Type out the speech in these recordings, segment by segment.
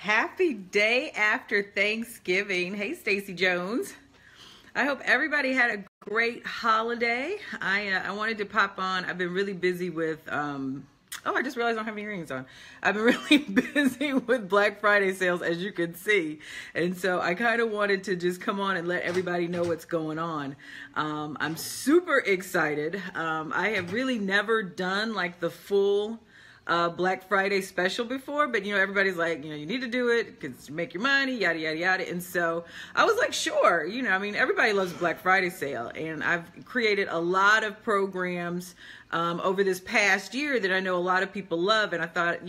Happy day after Thanksgiving. Hey, Stacey Jones. I hope everybody had a great holiday. I wanted to pop on. I've been really busy with, I just realized I don't have any earrings on. I've been really busy with Black Friday sales, as you can see. And so I kind of wanted to just come on and let everybody know what's going on. I'm super excited. I have really never done like the full Black Friday special before, but everybody's like, you need to do it because you make your money, yada, yada, yada. And so I was like, sure, everybody loves Black Friday sale. And I've created a lot of programs over this past year that I know a lot of people love. And I thought,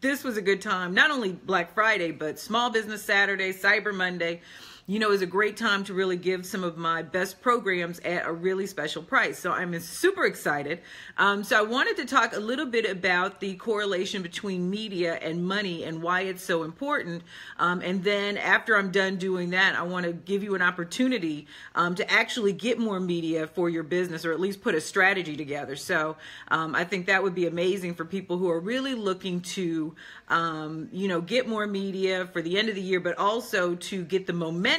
this was a good time, not only Black Friday, but Small Business Saturday, Cyber Monday, is a great time to really give some of my best programs at a really special price. So I'm super excited. So I wanted to talk a little bit about the correlation between media and money and why it's so important. And then after I'm done doing that, I want to give you an opportunity to actually get more media for your business, or at least put a strategy together. So I think that would be amazing for people who are really looking to, get more media for the end of the year, but also to get the momentum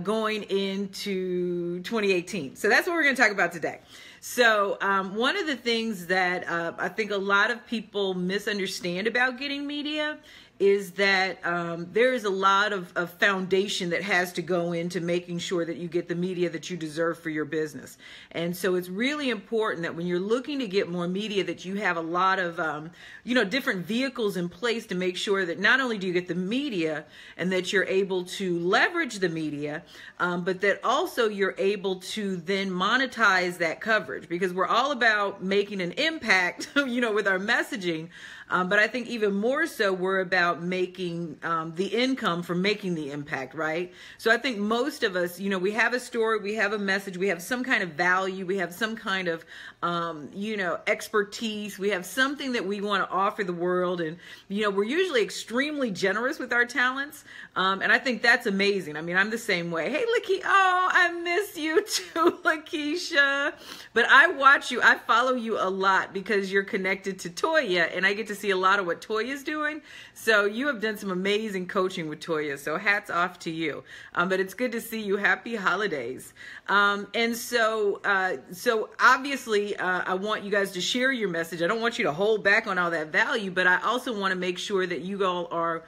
going into 2018. So that's what we're going to talk about today. So one of the things that I think a lot of people misunderstand about getting media is that there is a lot of foundation that has to go into making sure that you get the media that you deserve for your business. And so it's really important that when you're looking to get more media, that you have a lot of, different vehicles in place to make sure that not only do you get the media and that you're able to leverage the media, but that also you're able to then monetize that coverage, because we're all about making an impact, with our messaging. But I think even more so, we're about making the income from making the impact, right? So I think most of us, we have a story, we have a message, we have some kind of value, we have some kind of, expertise, we have something that we want to offer the world. And, we're usually extremely generous with our talents. And I think that's amazing. I mean, I'm the same way. Hey, I miss you too, Lakeisha. But I watch you, I follow you a lot because you're connected to Toya, and I get to see a lot of what Toya's doing. So you have done some amazing coaching with Toya. So hats off to you. But it's good to see you. Happy holidays. So obviously, I want you guys to share your message. I don't want you to hold back on all that value, but I also want to make sure that you all are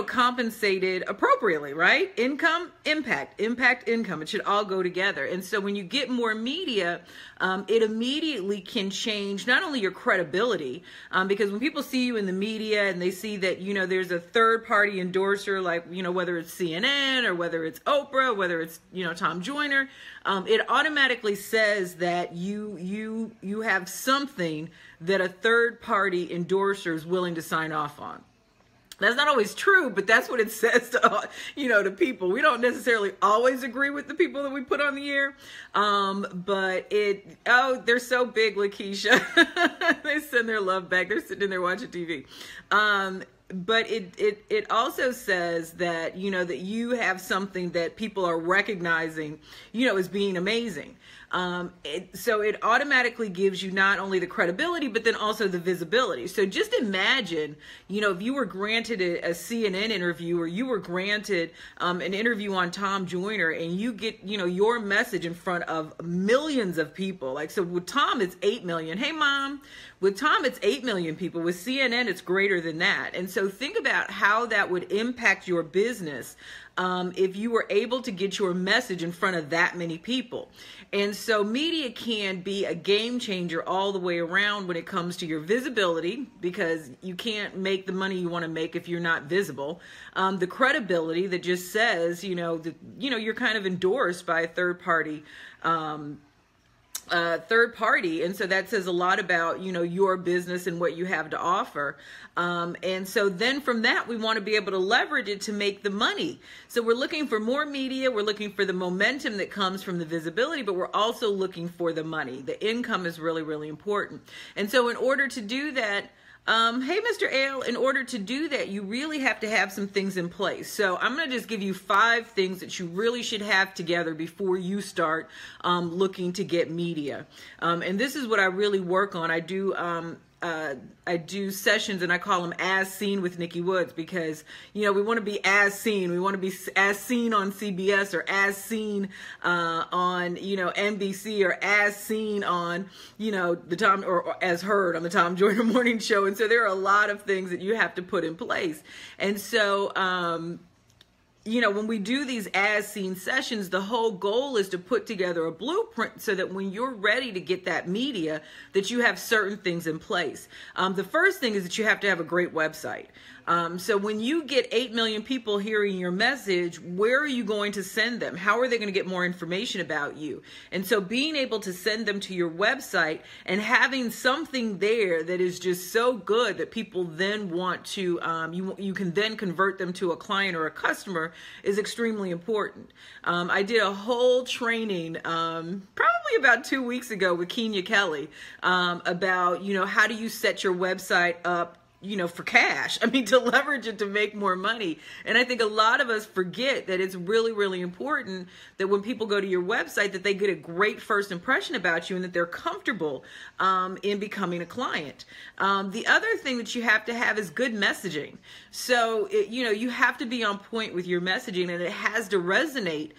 compensated appropriately, right? Income, impact, income. It should all go together. And so when you get more media, it immediately can change not only your credibility, because when people see you in the media and they see that, there's a third party endorser, like, whether it's CNN or whether it's Oprah, whether it's, Tom Joyner, it automatically says that you have something that a third party endorser is willing to sign off on. That's not always true, but that's what it says to, to people. We don't necessarily always agree with the people that we put on the air. But they're so big, Lakeisha. They send their love back. They're sitting in there watching TV. But it also says that, that you have something that people are recognizing, as being amazing. So it automatically gives you not only the credibility, but then also the visibility. So just imagine, if you were granted a CNN interview, or you were granted an interview on Tom Joyner, and you get, your message in front of millions of people. Like, so with Tom, it's 8 million. Hey, Mom. With Tom, it's 8 million people. With CNN, it's greater than that. And so think about how that would impact your business if you were able to get your message in front of that many people. And so media can be a game changer all the way around when it comes to your visibility, because you can't make the money you want to make if you're not visible. The credibility that just says, you're kind of endorsed by a third party. And so that says a lot about, your business and what you have to offer. And so then from that, we want to be able to leverage it to make the money. So we're looking for more media. We're looking for the momentum that comes from the visibility, but we're also looking for the money. The income is really, really important. And so in order to do that, hey, Mr. Ale, in order to do that, you really have to have some things in place. So I'm going to just give you 5 things that you really should have together before you start looking to get media. And this is what I really work on. I do I do sessions and I call them As Seen with Nikki Woods, because, you know, we want to be as seen. We want to be as seen on CBS, or as seen on, you know, NBC, or as seen on, you know, the Tom, or as heard on the Tom Joyner Morning Show. And so there are a lot of things that you have to put in place. And so, you know, when we do these as seen sessions, the whole goal is to put together a blueprint so that when you're ready to get that media, that you have certain things in place. The first thing is that you have to have a great website. So when you get 8 million people hearing your message, where are you going to send them? How are they going to get more information about you? And so being able to send them to your website and having something there that is just so good that people then want to, you can then convert them to a client or a customer, is extremely important. I did a whole training probably about 2 weeks ago with Kenya Kelly about, you know, how do you set your website up, you know, for cash. I mean, to leverage it to make more money. And I think a lot of us forget that it's really, really important that when people go to your website, that they get a great first impression about you and that they're comfortable in becoming a client. The other thing that you have to have is good messaging. So, you know, you have to be on point with your messaging, and it has to resonate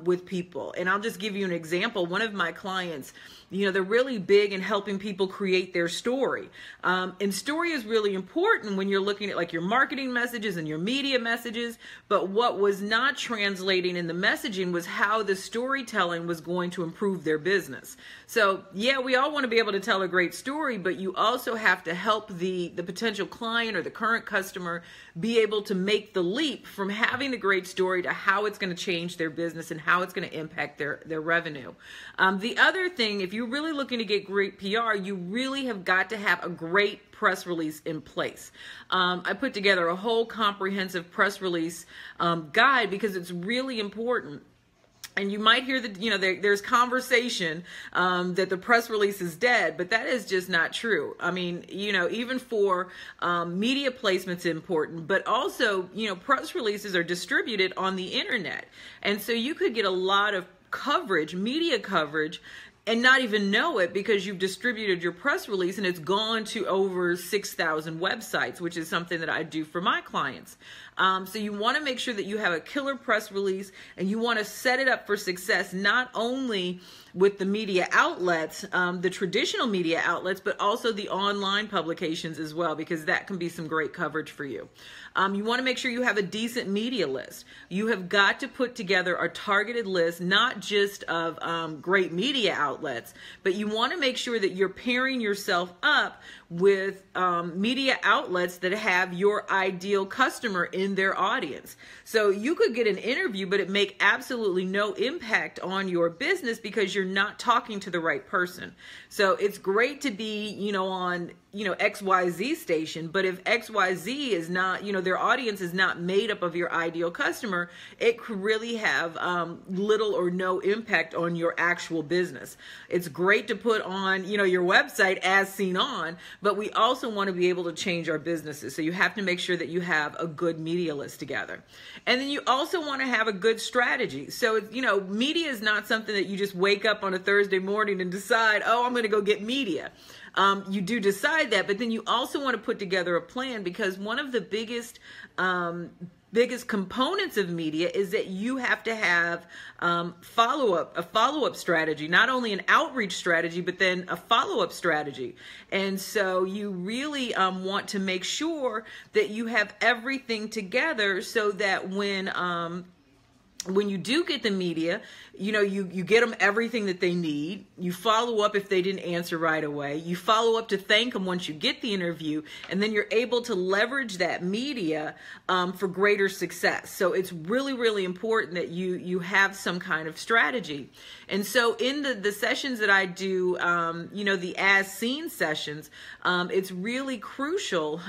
with people. And I'll just give you an example. One of my clients, you know, they're really big in helping people create their story. And story is really important when you're looking at like your marketing messages and your media messages. But what was not translating in the messaging was how the storytelling was going to improve their business. So yeah, we all want to be able to tell a great story, but you also have to help the potential client or the current customer be able to make the leap from having a great story to how it's going to change their business and how it's going to impact their revenue. The other thing, if you're really looking to get great PR, you really have got to have a great press release in place. I put together a whole comprehensive press release guide because it's really important. And you might hear that, you know, there's conversation that the press release is dead, but that is just not true. I mean, you know, even for media placements important, but also, you know, press releases are distributed on the internet. And so you could get a lot of coverage, media coverage, and not even know it because you've distributed your press release and it's gone to over 6,000 websites, which is something that I do for my clients. So you want to make sure that you have a killer press release, and you want to set it up for success, not only with the media outlets, the traditional media outlets, but also the online publications as well, because that can be some great coverage for you. You want to make sure you have a decent media list. You have got to put together a targeted list, not just of great media outlets, but you want to make sure that you're pairing yourself up with media outlets that have your ideal customer in their audience. So you could get an interview, but it make absolutely no impact on your business because you're not talking to the right person. So it's great to be, you know, on, you know, XYZ station, but if XYZ is not, you know, their audience is not made up of your ideal customer, it could really have little or no impact on your actual business. It's great to put on, you know, your website as seen on, but we also want to be able to change our businesses. So you have to make sure that you have a good media list together. And then you also want to have a good strategy. So, you know, media is not something that you just wake up on a Thursday morning and decide, oh, I'm going to go get media. You do decide that, but then you also want to put together a plan, because one of the biggest components of media is that you have to have a follow-up strategy, not only an outreach strategy, but then a follow-up strategy. And so you really want to make sure that you have everything together so that when you do get the media, you know, you get them everything that they need. You follow up if they didn't answer right away. You follow up to thank them once you get the interview, and then you're able to leverage that media for greater success. So it's really, really important that you have some kind of strategy. And so in the sessions that I do, you know, the as seen sessions, it's really crucial,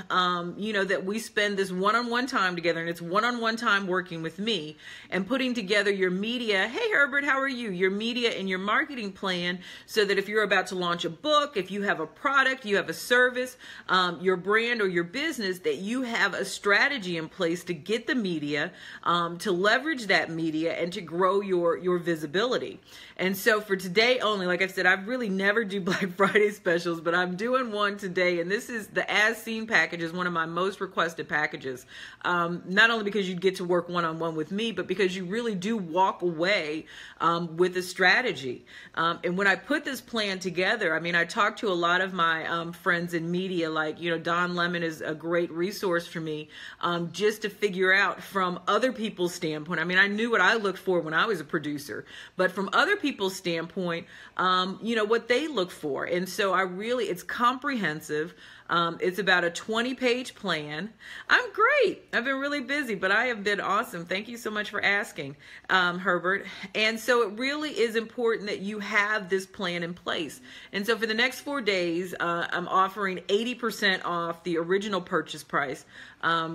you know, that we spend this one-on-one time together, and it's one-on-one time working with me and putting putting together your media. Hey, Herbert, how are you? Your media and your marketing plan, so that if you're about to launch a book, if you have a product, you have a service, your brand or your business, that you have a strategy in place to get the media, to leverage that media, and to grow your visibility. And so for today only, like I said, I really never do Black Friday specials, but I'm doing one today, and this is the As Seen package, is one of my most requested packages. Not only because you get to work one-on-one with me, but because you really do walk away with a strategy. And when I put this plan together, I mean, I talked to a lot of my friends in media, like, you know, Don Lemon is a great resource for me, just to figure out from other people's standpoint. I mean, I knew what I looked for when I was a producer, but from other people's standpoint, you know, what they look for. And so it's comprehensive. It's about a 20-page plan. I'm great. I've been really busy, but I have been awesome. Thank you so much for asking, Herbert. And so it really is important that you have this plan in place. And so for the next 4 days, I'm offering 80% off the original purchase price,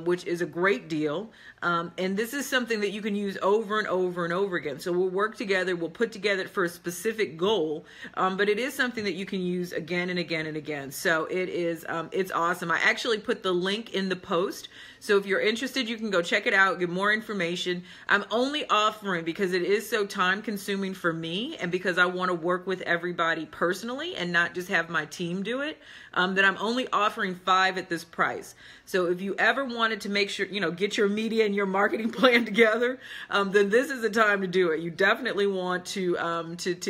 which is a great deal. And this is something that you can use over and over and over again. So we'll work together. We'll put together for a specific goal, but it is something that you can use again and again and again. So it is, it's awesome. I actually put the link in the post. So if you're interested, you can go check it out, get more information. I'm only offering, because it is so time consuming for me, and because I want to work with everybody personally and not just have my team do it, that I'm only offering 5 at this price. So if you ever wanted to make sure, you know, get your media and your marketing plan together, then this is the time to do it. You definitely want to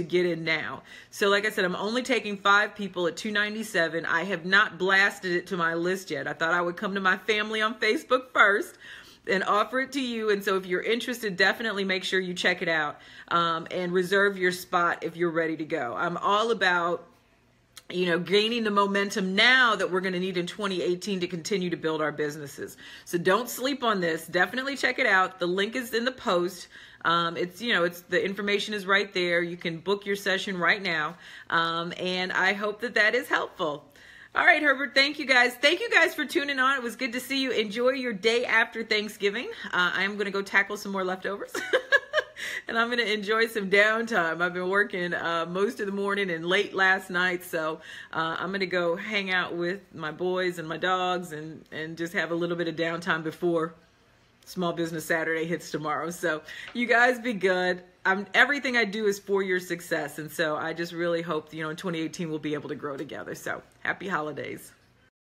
get in now. So like I said, I'm only taking 5 people at $297. I have not blasted it to my list yet. I thought I would come to my family on Facebook first and offer it to you. And so if you're interested, definitely make sure you check it out, and reserve your spot if you're ready to go. I'm all about, you know, gaining the momentum now that we're going to need in 2018 to continue to build our businesses. So don't sleep on this. Definitely check it out. The link is in the post. The information is right there. You can book your session right now. And I hope that is helpful. All right, Herbert, thank you guys. Thank you guys for tuning on. It was good to see you. Enjoy your day after Thanksgiving. I am going to go tackle some more leftovers. And I'm going to enjoy some downtime. I've been working most of the morning and late last night, so I'm going to go hang out with my boys and my dogs and just have a little bit of downtime before Small Business Saturday hits tomorrow. So you guys be good. Everything I do is for your success, and so I just really hope, you know, in 2018 we'll be able to grow together. So happy holidays.